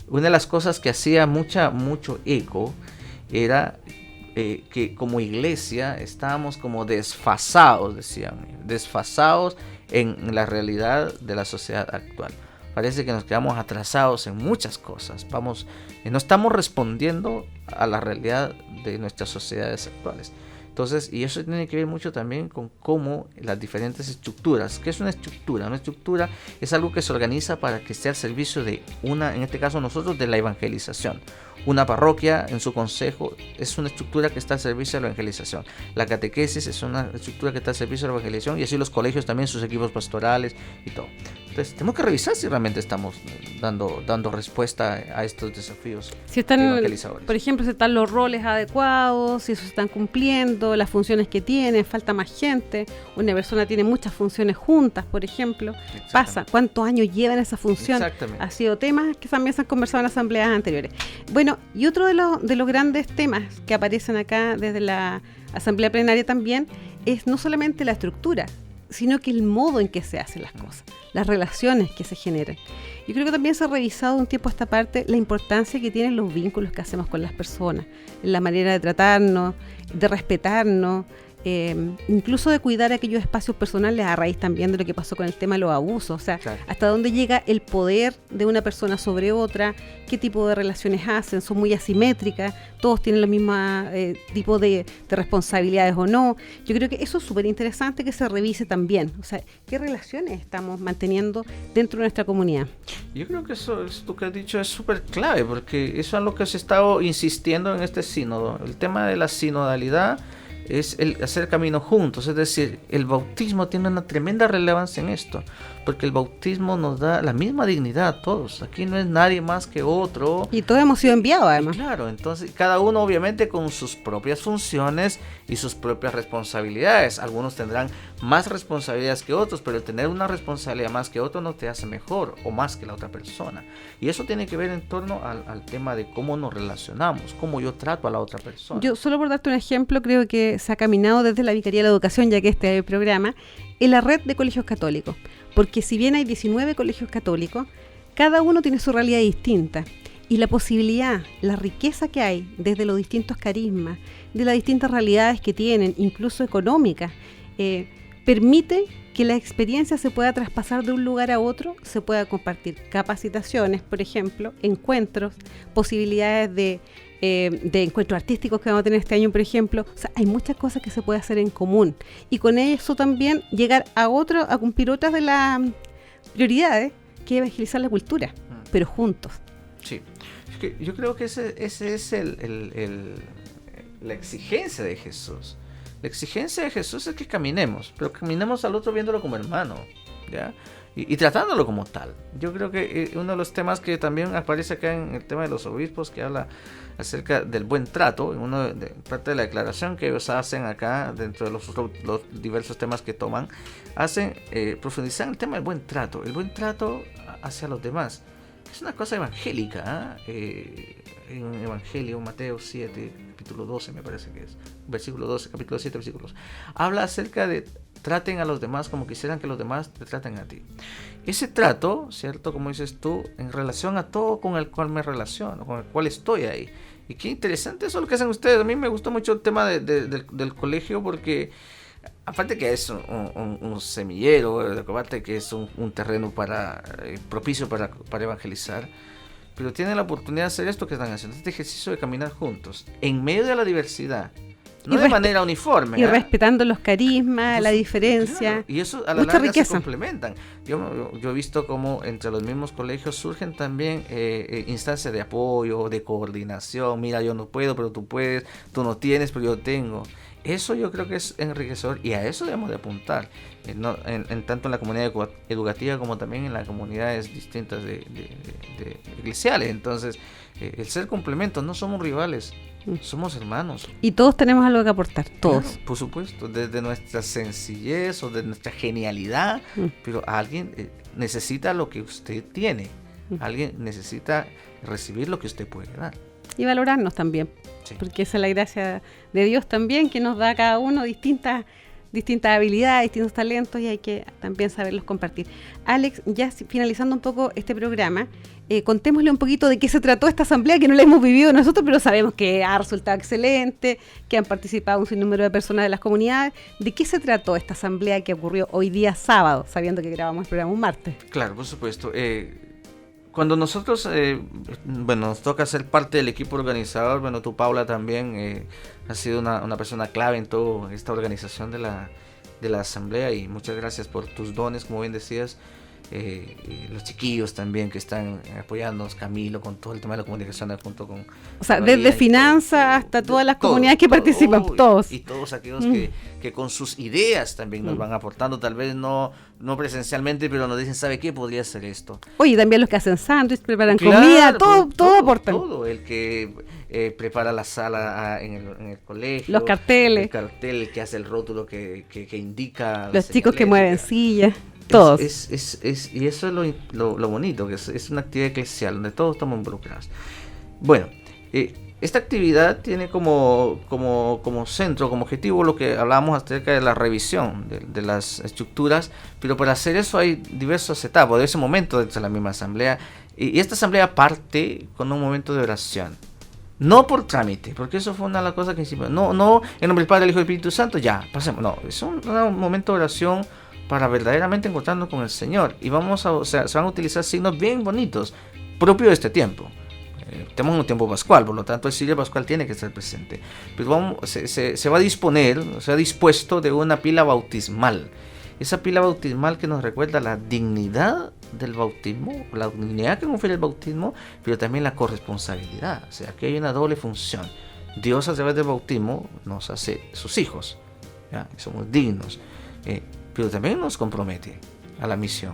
una de las cosas que hacía mucho eco era que como iglesia estábamos como desfasados, desfasados en la realidad de la sociedad actual. Parece que nos quedamos atrasados en muchas cosas. No estamos respondiendo a la realidad de nuestras sociedades actuales. Entonces, y eso tiene que ver mucho también con cómo las diferentes estructuras. ¿Qué es una estructura? Una estructura es algo que se organiza para que esté al servicio de una, en este caso nosotros, de la evangelización. Una parroquia en su consejo es una estructura que está al servicio de la evangelización. La catequesis es una estructura que está al servicio de la evangelización, y así los colegios también, sus equipos pastorales y todo. Entonces tenemos que revisar si realmente estamos dando respuesta a estos desafíos si están, evangelizadores. por ejemplo, si están los roles adecuados, si eso se están cumpliendo, las funciones que tienen, falta más gente, una persona tiene muchas funciones juntas, por ejemplo, pasa, ¿cuántos años llevan esa función? Ha sido temas que también se han conversado en asambleas anteriores. Bueno, y otro de los grandes temas que aparecen acá desde la asamblea plenaria también es no solamente la estructura, sino que el modo en que se hacen las cosas, las relaciones que se generan. Yo creo que también se ha revisado un tiempo a esta parte la importancia que tienen los vínculos que hacemos con las personas, en la manera de tratarnos, de respetarnos, incluso de cuidar aquellos espacios personales a raíz también de lo que pasó con el tema de los abusos, o sea, hasta dónde llega el poder de una persona sobre otra, qué tipo de relaciones hacen, son muy asimétricas, todos tienen el mismo tipo de responsabilidades o no. Yo creo que eso es súper interesante que se revise también, o sea, qué relaciones estamos manteniendo dentro de nuestra comunidad. Yo creo que eso que has dicho es súper clave, porque eso es lo que se ha estado insistiendo en este sínodo, el tema de la sinodalidad. Es el hacer camino juntos, es decir, el bautismo tiene una tremenda relevancia en esto, porque el bautismo nos da la misma dignidad a todos, aquí no es nadie más que otro. Y todos hemos sido enviados además. Y claro, entonces cada uno obviamente con sus propias funciones y sus propias responsabilidades, algunos tendrán más responsabilidades que otros, pero el tener una responsabilidad más que otro no te hace mejor o más que la otra persona, y eso tiene que ver en torno al tema de cómo nos relacionamos, cómo yo trato a la otra persona. Yo solo por darte un ejemplo, creo que se ha caminado desde la Vicaría de la Educación, ya que este es el programa, en la red de colegios católicos, porque si bien hay 19 colegios católicos, cada uno tiene su realidad distinta, y la posibilidad, la riqueza que hay desde los distintos carismas, de las distintas realidades que tienen, incluso económicas, permite que la experiencia se pueda traspasar de un lugar a otro, se pueda compartir capacitaciones, por ejemplo, encuentros, posibilidades de encuentros artísticos que vamos a tener este año, por ejemplo. O sea, hay muchas cosas que se puede hacer en común, y con eso también llegar a cumplir otras de las prioridades, que es evangelizar la cultura, pero juntos. Sí, es que yo creo que ese es la exigencia de Jesús. La exigencia de Jesús es que caminemos, pero caminemos al otro viéndolo como hermano, ¿ya? Y tratándolo como tal. Yo creo que uno de los temas que también aparece acá en el tema de los obispos, que habla acerca del buen trato, parte de la declaración que ellos hacen acá, dentro de los diversos temas que toman, hacen profundizar en el tema del buen trato hacia los demás. Es una cosa evangélica, en Evangelio, Mateo 7, capítulo 12 me parece que es, versículo 12, capítulo 7, versículos, habla acerca de traten a los demás como quisieran que los demás te traten a ti. Ese trato, ¿cierto? Como dices tú, en relación a todo con el cual me relaciono, con el cual estoy ahí. Y qué interesante eso lo que hacen ustedes. A mí me gustó mucho el tema del colegio, porque aparte que es un semillero, aparte que es un terreno propicio para evangelizar, pero tienen la oportunidad de hacer esto que están haciendo, este ejercicio de caminar juntos, en medio de la diversidad. No de manera uniforme. Y respetando los carismas, la diferencia. Claro, y eso a la larga se complementan. Yo he visto cómo entre los mismos colegios surgen también instancias de apoyo, de coordinación. Mira, yo no puedo, pero tú puedes. Tú no tienes, pero yo tengo. Eso yo creo que es enriquecedor, y a eso debemos de apuntar. En tanto en la comunidad educativa como también en las comunidades distintas de eclesiales. Entonces, el ser complementos, no somos rivales. Somos hermanos. Y todos tenemos algo que aportar, todos. Claro, por supuesto, desde nuestra sencillez o de nuestra genialidad, pero alguien necesita lo que usted tiene. Alguien necesita recibir lo que usted puede dar. Y valorarnos también, porque esa es la gracia de Dios también, que nos da a cada uno distintas habilidades, distintos talentos, y hay que también saberlos compartir. Alex, ya finalizando un poco este programa, contémosle un poquito de qué se trató esta asamblea, que no la hemos vivido nosotros, pero sabemos que ha resultado excelente, que han participado un sinnúmero de personas de las comunidades. ¿De qué se trató esta asamblea que ocurrió hoy día sábado, sabiendo que grabamos el programa un martes? Claro, por supuesto. Cuando nosotros, nos toca ser parte del equipo organizador, bueno, tú, Paula, también has sido una persona clave en toda esta organización de la asamblea, y muchas gracias por tus dones, como bien decías. Los chiquillos también que están apoyándonos, Camilo, con todo el tema de la comunicación junto con... O sea, desde finanzas hasta todas las comunidades que participan, todos. Y todos aquellos que con sus ideas también nos van aportando, tal vez no presencialmente, pero nos dicen, ¿sabe qué? Podría ser esto. Oye, también los que hacen sándwich, preparan comida, todo aportan. Todo, el que prepara la sala en el colegio. Los carteles. El cartel, el que hace el rótulo que indica... Los chicos que mueven sillas. Todos. Y eso es lo bonito, que es una actividad eclesial donde todos estamos involucrados. Bueno, esta actividad tiene como centro, como objetivo, lo que hablábamos acerca de la revisión de las estructuras, pero para hacer eso hay diversas etapas, de ese momento dentro de la misma asamblea, y esta asamblea parte con un momento de oración. No por trámite, porque eso fue una de las cosas que hicimos. No, en nombre del Padre, del Hijo y del Espíritu Santo, ya, pasemos. No, es un momento de oración para verdaderamente encontrarnos con el Señor. Y se van a utilizar signos bien bonitos, propios de este tiempo. Tenemos un tiempo pascual, por lo tanto el siglo pascual tiene que estar presente. Pero se va a disponer, se ha dispuesto de una pila bautismal. Esa pila bautismal que nos recuerda la dignidad del bautismo, la dignidad que confiere el bautismo, pero también la corresponsabilidad. O sea, aquí hay una doble función. Dios, a través del bautismo, nos hace sus hijos, ¿ya? Somos dignos, pero también nos compromete a la misión.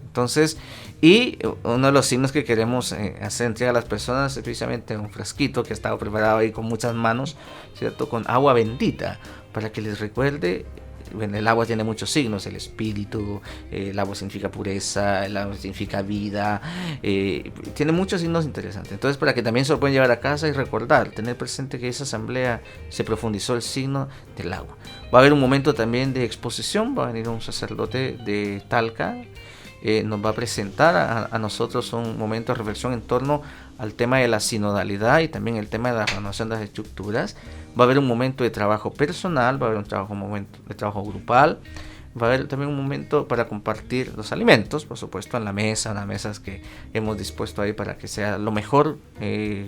Entonces, y uno de los signos que queremos hacer entrega a las personas es precisamente un frasquito que ha estado preparado ahí con muchas manos, ¿cierto? Con agua bendita, para que les recuerde. Bueno, el agua tiene muchos signos, el espíritu, el agua significa pureza, el agua significa vida, tiene muchos signos interesantes. Entonces, para que también se lo puedan llevar a casa y recordar, tener presente que esa asamblea se profundizó el signo del agua. Va a haber un momento también de exposición, va a venir un sacerdote de Talca, nos va a presentar a nosotros un momento de reflexión en torno al tema de la sinodalidad y también el tema de la renovación de las estructuras. Va a haber un momento de trabajo personal, va a haber un momento de trabajo grupal, va a haber también un momento para compartir los alimentos, por supuesto, en la mesa, unas mesas que hemos dispuesto ahí para que sea lo mejor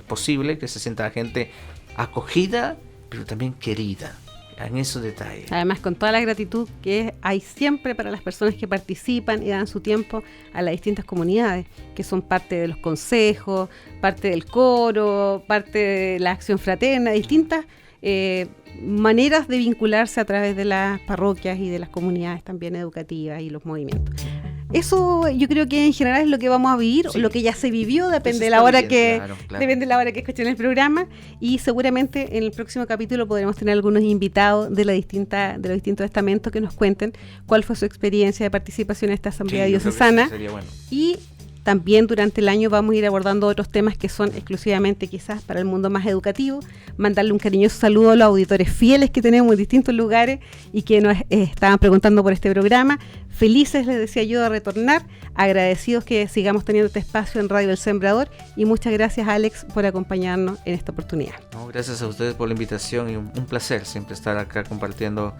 posible, que se sienta la gente acogida, pero también querida. En esos detalles. Además, con toda la gratitud que hay siempre para las personas que participan y dan su tiempo a las distintas comunidades, que son parte de los consejos, parte del coro, parte de la acción fraterna, distintas maneras de vincularse a través de las parroquias y de las comunidades también educativas y los movimientos. Eso yo creo que en general es lo que vamos a vivir, sí. Lo que ya se vivió, depende de la hora que depende de la hora que escuchen el programa, y seguramente en el próximo capítulo podremos tener algunos invitados de los distintos estamentos que nos cuenten cuál fue su experiencia de participación en esta asamblea diocesana. Sería bueno. Y también durante el año vamos a ir abordando otros temas que son exclusivamente quizás para el mundo más educativo. Mandarle un cariñoso saludo a los auditores fieles que tenemos en distintos lugares y que nos estaban preguntando por este programa. Felices, les decía yo, de retornar, agradecidos que sigamos teniendo este espacio en Radio El Sembrador, y muchas gracias, Alex, por acompañarnos en esta oportunidad. No, gracias a ustedes por la invitación y un placer siempre estar acá compartiendo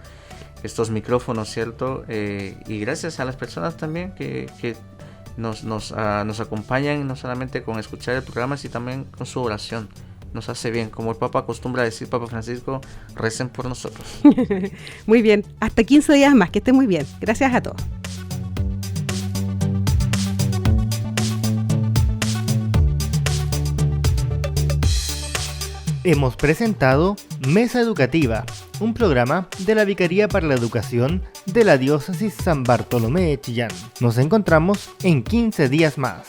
estos micrófonos, ¿cierto? Y gracias a las personas también que nos acompañan, no solamente con escuchar el programa, sino también con su oración. Nos hace bien, como el Papa acostumbra a decir, Papa Francisco, recen por nosotros. Muy bien, hasta 15 días más, que estén muy bien. Gracias a todos. Hemos presentado Mesa Educativa, un programa de la Vicaría para la Educación de la Diócesis San Bartolomé de Chillán. Nos encontramos en 15 días más.